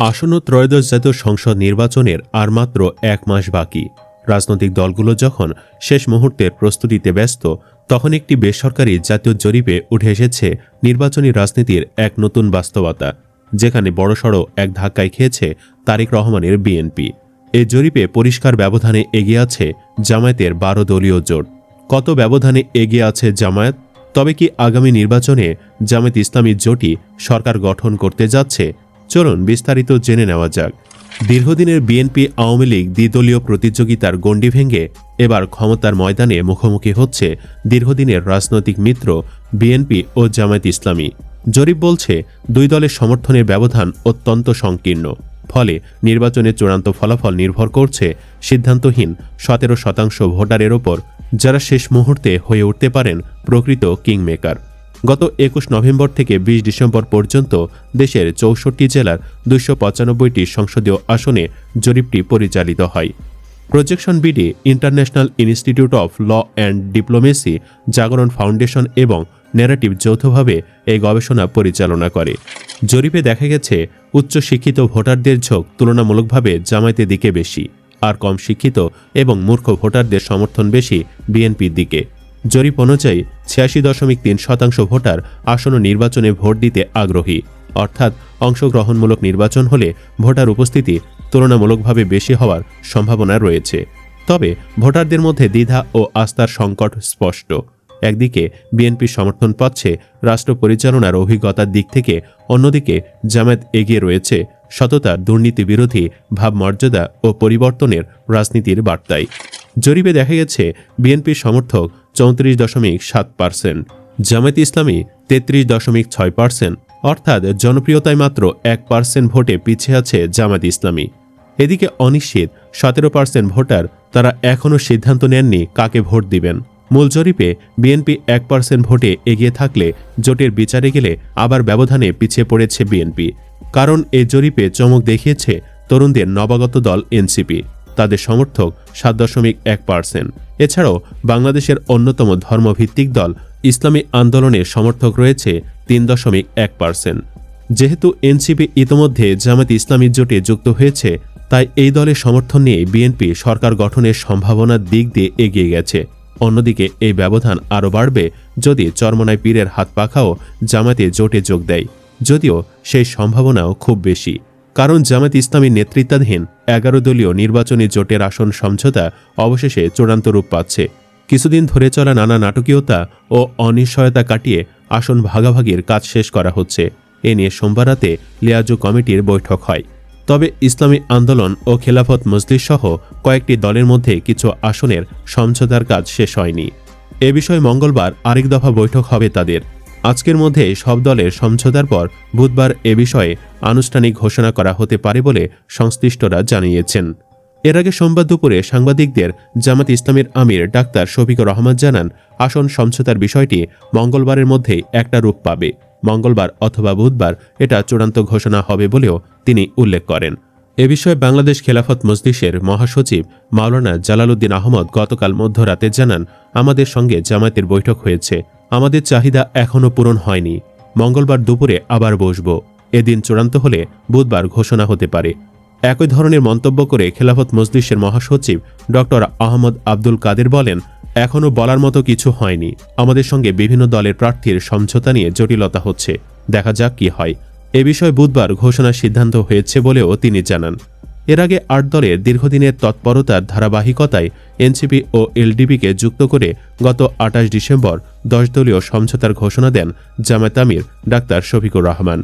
আসন্ন ত্রয়োদশ জাতীয় সংসদ নির্বাচনের আর মাত্র ১ মাস বাকি। রাজনৈতিক দলগুলো যখন শেষ মুহূর্তের প্রস্তুতিতে ব্যস্ত, তখন একটি বেসরকারি জাতীয় জরিপে উঠে এসেছে নির্বাচনী রাজনীতির এক নতুন বাস্তবতা, যেখানে বড়সড় এক ধাক্কায় খেয়েছে তারেক রহমানের বিএনপি। এই জরিপে পরিষ্কার ব্যবধানে এগিয়ে আছে জামায়াতের ১২ দলীয় জোট। কত ব্যবধানে এগিয়ে আছে জামায়াত? তবে কি আগামী নির্বাচনে জামায়াত ইসলামী জোটই সরকার গঠন করতে যাচ্ছে? চলুন বিস্তারিত জেনে নেওয়া যাক। দীর্ঘদিনের বিএনপি আওয়ামী লীগ দ্বিদলীয় প্রতিযোগিতার গণ্ডি ভেঙে এবার ক্ষমতার ময়দানে মুখোমুখি হচ্ছে দীর্ঘদিনের রাজনৈতিক মিত্র বিএনপি ও জামায়াত ইসলামী। জরিপ বলছে দুই দলের সমর্থনের ব্যবধান অত্যন্ত সংকীর্ণ। ফলে নির্বাচনের চূড়ান্ত ফলাফল নির্ভর করছে সিদ্ধান্তহীন ১৭% ভোটারের ওপর, যারা শেষ মুহূর্তে হয়ে উঠতে পারেন প্রকৃত কিংমেকার। গত ২১ নভেম্বর থেকে ২০ ডিসেম্বর পর্যন্ত দেশের ৬৪ জেলার ২৯৫টি সংসদীয় আসনে জরিপটি পরিচালিত হয়। Projection BD, international institute of law and diplomacy, Jagaran foundation এবং ন্যারেটিভ যৌথভাবে এই গবেষণা পরিচালনা করে। জরিপে দেখা গেছে উচ্চশিক্ষিত ভোটারদের ঝোঁক তুলনামূলকভাবে জামায়াতের দিকে বেশি, আর কম শিক্ষিত এবং মূর্খ ভোটারদের সমর্থন বেশি বিএনপির দিকে। জরিপ অনুযায়ী ৮৬.৩% ভোটার আসন্ন নির্বাচনে ভোট দিতে আগ্রহী, অর্থাৎ অংশগ্রহণমূলক নির্বাচন হলে ভোটার উপস্থিতি তুলনামূলকভাবে বেশি হওয়ার সম্ভাবনা রয়েছে। তবে ভোটারদের মধ্যে দ্বিধা ও আস্থার সংকট স্পষ্ট। একদিকে বিএনপি সমর্থন পাচ্ছে রাষ্ট্র পরিচালনার অভিজ্ঞতার দিক থেকে, অন্যদিকে জামায়াত এগিয়ে রয়েছে সততা, দুর্নীতি বিরোধী ভাবমর্যাদা ও পরিবর্তনের রাজনীতির বার্তায়। জরিপে দেখা গেছে বিএনপির সমর্থক ৩৪.৭%, জামায়াত ইসলামী ৩৩.৬%, অর্থাৎ জনপ্রিয়তায় মাত্র ১% ভোটে পিছিয়ে আছে জামায়াত ইসলামী। এদিকে অনিশ্চিত ১৭% ভোটার, তারা এখনও সিদ্ধান্ত নেননি কাকে ভোট দিবেন। মূল জরিপে বিএনপি ১% ভোটে এগিয়ে থাকলে জোটের বিচারে গেলে আবার ব্যবধানে পিছিয়ে পড়েছে বিএনপি। কারণ এই জরিপে চমক দেখিয়েছে তরুণদের নবাগত দল এনসিপি, তাদের সমর্থক ৭.১%। এছাড়াও বাংলাদেশের অন্যতম ধর্মভিত্তিক দল ইসলামী আন্দোলনের সমর্থক রয়েছে ৩.১%। যেহেতু এনসিপি ইতোমধ্যে জামায়াত ইসলামী জোটে যুক্ত হয়েছে, তাই এই দলের সমর্থন নিয়ে বিএনপি সরকার গঠনের সম্ভাবনার দিক দিয়ে এগিয়ে গেছে। অন্যদিকে এই ব্যবধান আরও বাড়বে যদি চরমনায় পীরের হাত পাখাও জামায়াতে জোটে যোগ দেয়, যদিও সেই সম্ভাবনাও খুব বেশি। কারণ জামায়াত ইসলামীর নেতৃত্বাধীন ১১ দলীয় নির্বাচনী জোটের আসন সমঝোতা অবশেষে চূড়ান্ত রূপ পাচ্ছে। কিছুদিন ধরে চলা নানা নাটকীয়তা ও অনিশ্চয়তা কাটিয়ে আসন ভাগাভাগির কাজ শেষ করা হচ্ছে। এ নিয়ে সোমবার রাতে লিয়াজু কমিটির বৈঠক হয়। তবে ইসলামী আন্দোলন ও খেলাফত মজলিস সহ কয়েকটি দলের মধ্যে কিছু আসনের সমঝোতার কাজ শেষ হয়নি। এ বিষয়ে মঙ্গলবার আরেক দফা বৈঠক হবে তাদের। আজকের মধ্যে সব দলের সমঝোতার পর বুধবার এ বিষয়ে আনুষ্ঠানিক ঘোষণা করা হতে পারে বলে সংশ্লিষ্টরা জানিয়েছেন। এর আগে সোমবার দুপুরে সাংবাদিকদের জামায়াত ইসলামীর আমির ডাক্তার শফিকুর রহমান জানান, আসন সমঝোতার বিষয়টি মঙ্গলবারের মধ্যেই একটা রূপ পাবে। মঙ্গলবার অথবা বুধবার এটা চূড়ান্ত ঘোষণা হবে বলেও তিনি উল্লেখ করেন। এ বিষয়ে বাংলাদেশ খেলাফত মজলিসের মহাসচিব মাওলানা জালালউদ্দিন আহমদ গতকাল মধ্যরাতে জানান, আমাদের সঙ্গে জামায়াতের বৈঠক হয়েছে, আমাদের চাহিদা এখনও পূরণ হয়নি। মঙ্গলবার দুপুরে আবার বসব, এদিন চূড়ান্ত হলে বুধবার ঘোষণা হতে পারে। একই ধরনের মন্তব্য করে খেলাফত মজলিসের মহাসচিব ডক্টর আহমদ আব্দুল কাদের বলেন, এখনও বলার মতো কিছু হয়নি। আমাদের সঙ্গে বিভিন্ন দলের প্রার্থীর সমঝোতা নিয়ে জটিলতা হচ্ছে, দেখা যাক কি হয়। এ বিষয়ে বুধবার ঘোষণার সিদ্ধান্ত হয়েছে বলেও তিনি জানান। এর আগে ৮ দলের দীর্ঘদিনের তৎপরতার ধারাবাহিকতায় এনসিপি ও এলডিপিকে যুক্ত করে গত ২৮ ডিসেম্বর ১০ দলীয় সমঝোতার ঘোষণা দেন জামায়াত আমির ডাক্তার শফিকুর রহমান।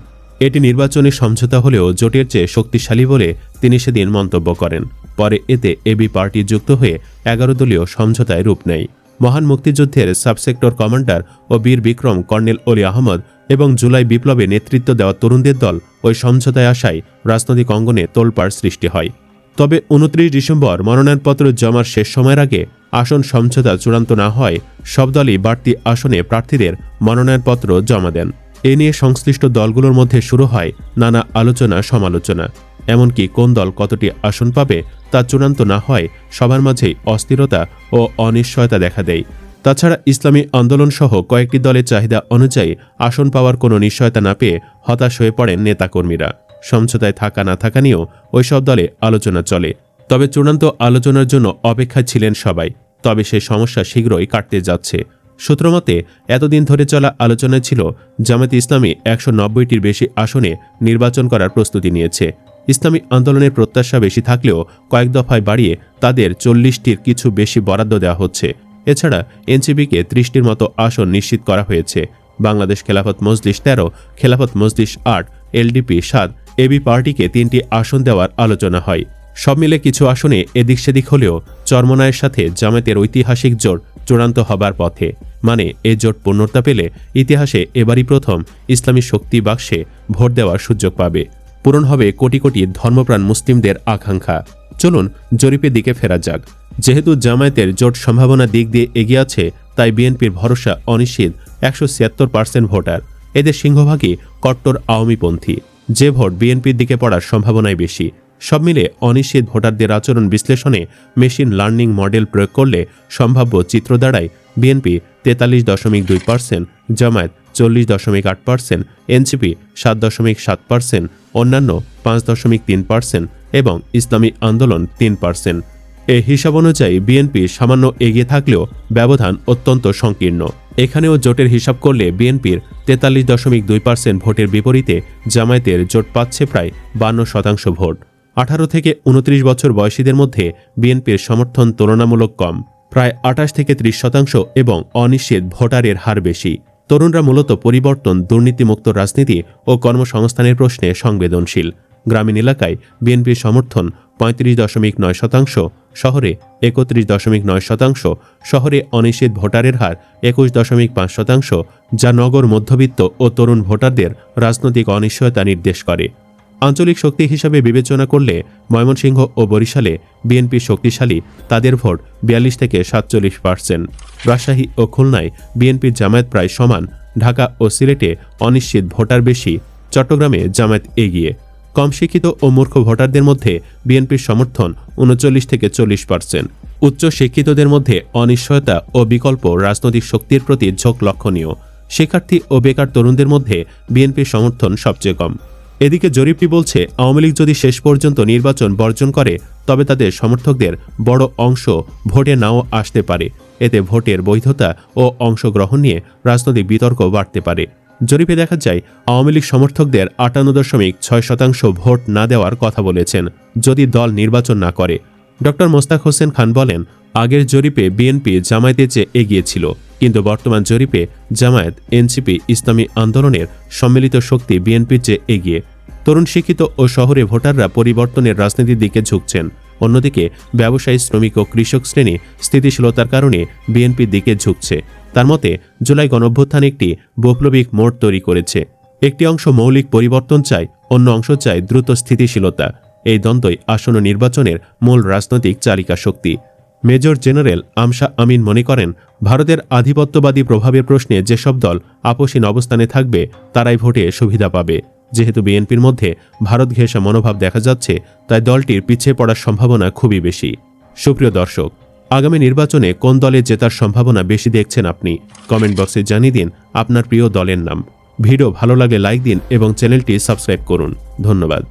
এটি নির্বাচনী সমঝোতা হলেও জোটের চেয়ে শক্তিশালী বলে তিনি সেদিন মন্তব্য করেন। পরে এতে এবি পার্টি যুক্ত হয়ে ১১ দলীয় সমঝোতায় রূপ নেয়। মহান মুক্তিযুদ্ধের সাবসেক্টর কমান্ডার ও বীর বিক্রম কর্নেল অলি আহমদ এবং জুলাই বিপ্লবে নেতৃত্ব দেওয়া তরুণদের দল ওই সমঝোতায় আসায় রাজনৈতিক অঙ্গনে তোলপাড় সৃষ্টি হয়। তবে ২৯ ডিসেম্বর মনোনয়নপত্র জমার শেষ সময়ের আগে আসন সমঝোতা চূড়ান্ত না হয় সব দলই বাড়তি আসনে প্রার্থীদের মনোনয়নপত্র জমা দেন। এ নিয়ে সংশ্লিষ্ট দলগুলোর মধ্যে শুরু হয় নানা আলোচনা সমালোচনা। এমনকি কোন দল কতটি আসন পাবে তা চূড়ান্ত না হয় সবার মাঝেই অস্থিরতা ও অনিশ্চয়তা দেখা দেয়। তাছাড়া ইসলামী আন্দোলন সহ কয়েকটি দলের চাহিদা অনুযায়ী আসন পাওয়ার কোনো নিশ্চয়তা না পেয়ে হতাশ হয়ে পড়েন নেতাকর্মীরা। সমঝোতায় থাকা না থাকা নিয়েও ওইসব দলে আলোচনা চলে। তবে চূড়ান্ত আলোচনার জন্য অপেক্ষায় ছিলেন সবাই। তবে সেই সমস্যা শীঘ্রই কাটতে যাচ্ছে। সূত্রমতে এতদিন ধরে চলা আলোচনায় ছিল জামায়াতে ইসলামী 190টির বেশি আসনে নির্বাচন করার প্রস্তুতি নিয়েছে। ইসলামী আন্দোলনের প্রত্যাশা বেশি থাকলেও কয়েক দফায় বাড়িয়ে তাদের 40টির কিছু বেশি বরাদ্দ দেওয়া হচ্ছে। এছাড়া এনসিপিকে 30টির মতো আসন নিশ্চিত করা হয়েছে। বাংলাদেশ খেলাফত মজলিস 13, খেলাফত মজলিস 8, এলডিপি 7, এবি পার্টিকে 3টি আসন দেওয়ার আলোচনা হয়। সব মিলে কিছু আসনে এদিক সেদিক হলেও চরমনায়ের সাথে জামায়াতের ঐতিহাসিক জোট চূড়ান্ত হবার পথে। মানে এ জোট পূর্ণতা পেলে ইতিহাসে এবারই প্রথম ইসলামী শক্তি বাক্সে ভোট দেওয়ার সুযোগ পাবে। পূরণ হবে কোটি কোটি ধর্মপ্রাণ মুসলিমদের আকাঙ্ক্ষা। চলুন জরিপের দিকে ফেরা যাক। যেহেতু জামায়াতের জোট সম্ভাবনা দিক দিয়ে এগিয়ে আছে, তাই বিএনপির ভরসা অনিশ্চিত 176% ভোটার। এদের সিংহভাগই কট্টর আওয়ামীপন্থী। যে ভোট বিএনপির দিকে পড়ার সম্ভাবনাই বেশি। সব মিলে অনিশ্চিত ভোটারদের আচরণ বিশ্লেষণে মেশিন লার্নিং মডেল প্রয়োগ করলে সম্ভাব্য চিত্র দাঁড়ায় বিএনপি 43.2%, জামায়াত 40.8%, এনসিপি 7.7%, অন্যান্য 5.3% এবং ইসলামী আন্দোলন 3%। এই হিসাব অনুযায়ী বিএনপি সামান্য এগিয়ে থাকলেও ব্যবধান অত্যন্ত সংকীর্ণ। এখানেও জোটের হিসাব করলে বিএনপির 43.2% ভোটের বিপরীতে জামায়াতের জোট পাচ্ছে প্রায় 52% ভোট। 18 থেকে 29 বছর বয়সীদের মধ্যে বিএনপির সমর্থন তুলনামূলক কম, প্রায় 28 থেকে 30% এবং অনিশ্চিত ভোটারের হার বেশি। তরুণরা মূলত পরিবর্তন, দুর্নীতিমুক্ত রাজনীতি ও কর্মসংস্থানের প্রশ্নে সংবেদনশীল। গ্রামীণ এলাকায় বিএনপির সমর্থন 35.9%, শহরে 31.9%, শহরে অনিশ্চিত ভোটারের হার 21.5%, যা নগর মধ্যবিত্ত ও তরুণ ভোটারদের রাজনৈতিক অনিশ্চয়তা নির্দেশ করে। আঞ্চলিক শক্তি হিসাবে বিবেচনা করলে ময়মনসিংহ ও বরিশালে বিএনপি শক্তিশালী, তাদের ভোট 42 থেকে 47%। রাজশাহী ও খুলনায় বিএনপির জামায়াত প্রায় সমান, ঢাকা ও সিলেটে অনিশ্চিত ভোটার বেশি, চট্টগ্রামে জামায়াত এগিয়ে। কম শিক্ষিত ও মূর্খ ভোটারদের মধ্যে বিএনপির সমর্থন 39 থেকে 40%। উচ্চ শিক্ষিতদের মধ্যে অনিশ্চয়তা ও বিকল্প রাজনৈতিক শক্তির প্রতি ঝোঁক লক্ষণীয়। শিক্ষার্থী ও বেকার তরুণদের মধ্যে বিএনপির সমর্থন সবচেয়ে কম। এদিকে জরিপটি বলছে আওয়ামী লীগ যদি শেষ পর্যন্ত নির্বাচন বর্জন করে, তবে তাদের সমর্থকদের বড় অংশ ভোটে নাও আসতে পারে। এতে ভোটের বৈধতা ও অংশগ্রহণ নিয়ে রাজনৈতিক বিতর্ক বাড়তে পারে। জরিপে দেখা যায় আওয়ামী লীগ সমর্থকদের 58.6% ভোট না দেওয়ার কথা বলেছেন যদি দল নির্বাচন না করে। ড মোস্তাক হোসেন খান বলেন, আগের জরিপে বিএনপি জামায়াতের চেয়ে এগিয়ে ছিল, কিন্তু বর্তমান জরিপে জামায়াত, এনসিপি, ইসলামী আন্দোলনের সম্মিলিত শক্তি বিএনপির চেয়ে এগিয়ে। তরুণ, শিক্ষিত ও শহরে ভোটাররা পরিবর্তনের রাজনীতির দিকে ঝুঁকছেন। অন্যদিকে ব্যবসায়ী, শ্রমিক ও কৃষক শ্রেণী স্থিতিশীলতার কারণে বিএনপির দিকে ঝুঁকছে। তার মতে, জুলাই গণঅভ্যুত্থান একটি বৈপ্লবিক মোড় তৈরি করেছে। একটি অংশ মৌলিক পরিবর্তন চায়, অন্য অংশ চায় দ্রুত স্থিতিশীলতা। এই দ্বন্দ্বই আসন্ন নির্বাচনের মূল রাজনৈতিক চালিকা শক্তি। মেজর জেনারেল আমশা আমিন মনে করেন, ভারতের আধিপত্যবাদী প্রভাবের প্রশ্নে যেসব দল আপোষহীন অবস্থানে থাকবে তারাই ভোটে সুবিধা পাবে। যেহেতু বিএনপির মধ্যে ভারত ঘেঁষা মনোভাব দেখা যাচ্ছে, তাই দলটির পিছিয়ে পড়ার সম্ভাবনা খুবই বেশি। সুপ্রিয় দর্শক, আগামী নির্বাচনে কোন দলে জেতার সম্ভাবনা বেশি দেখছেন আপনি? কমেন্ট বক্সে জানিয়ে দিন আপনার প্রিয় দলের নাম। ভিডিও ভালো লাগলে লাইক দিন এবং চ্যানেলটি সাবস্ক্রাইব করুন। ধন্যবাদ।